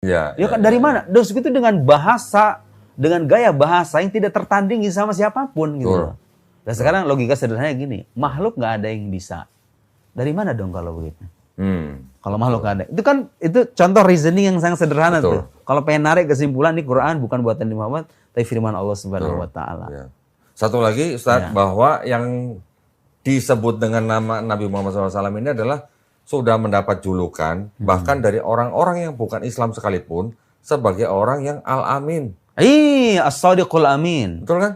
Ya kan dari mana? Dos itu dengan bahasa, dengan gaya bahasa yang tidak tertandingi sama siapapun gitu. Dan sekarang logika sederhananya gini, makhluk nggak ada yang bisa. Dari mana dong kalau begitu? Kalau makhluk nggak ada, itu kan itu contoh reasoning yang sangat sederhana tuh. Kalau pengen narik kesimpulan, ini Quran bukan buatan Muhammad, tapi firman Allah Subhanahu Wa Taala. Ya. Satu lagi, Ustaz, bahwa yang disebut dengan nama Nabi Muhammad SAW ini adalah sudah mendapat julukan bahkan dari orang-orang yang bukan Islam sekalipun sebagai orang yang Al-Amin. As-Sadiqul Amin. Betul kan?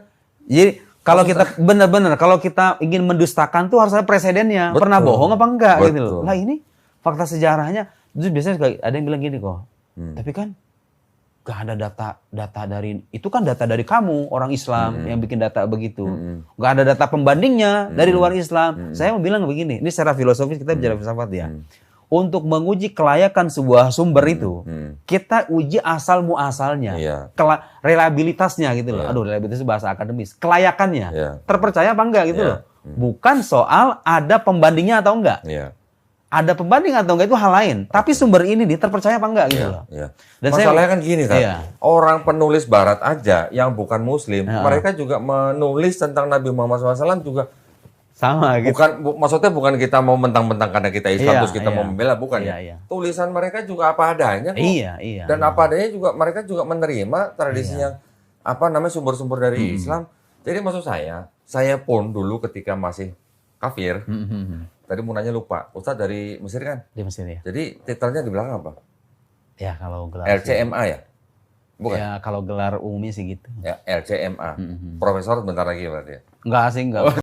Jadi kalau kita benar-benar kalau kita ingin mendustakan tuh harus ada presidennya. Betul. Pernah bohong apa enggak Betul. gitu loh. Lah ini fakta sejarahnya. Terus biasanya ada yang bilang gini kok. Tapi kan gak ada data dari itu kan data dari kamu orang Islam yang bikin data begitu. Gak ada data pembandingnya dari luar Islam. Saya mau bilang begini, ini secara filosofis kita bicara filsafat ya. Untuk menguji kelayakan sebuah sumber itu, kita uji asal muasalnya, reliabilitasnya gitu loh. Aduh, reliabilitas itu bahasa akademis. Kelayakannya, terpercaya apa enggak gitu loh. Bukan soal ada pembandingnya atau enggak. Ada pembanding atau enggak itu hal lain. Tapi sumber ini nih terpercaya apa enggak gitu loh. Dan masalahnya kan gini kan, orang penulis Barat aja yang bukan Muslim, mereka juga menulis tentang Nabi Muhammad SAW juga sama gitu. Maksudnya bukan kita mau mentang-mentang karena kita Islam terus kita mau membela, bukan ya. Tulisan mereka juga apa adanya kok. Dan apa adanya juga mereka juga menerima tradisinya sumber-sumber dari Islam. Jadi maksud saya pun dulu ketika masih kafir, tadi mau nanya lupa, Ustadz dari Mesir kan? Di Mesir ya. Jadi titelnya di belakang apa? Ya kalau gelar LCMA ya? Bukan? Ya kalau gelar umumnya sih gitu. Ya LCMA. Profesor bentar lagi berarti ya? Enggak sih, enggak.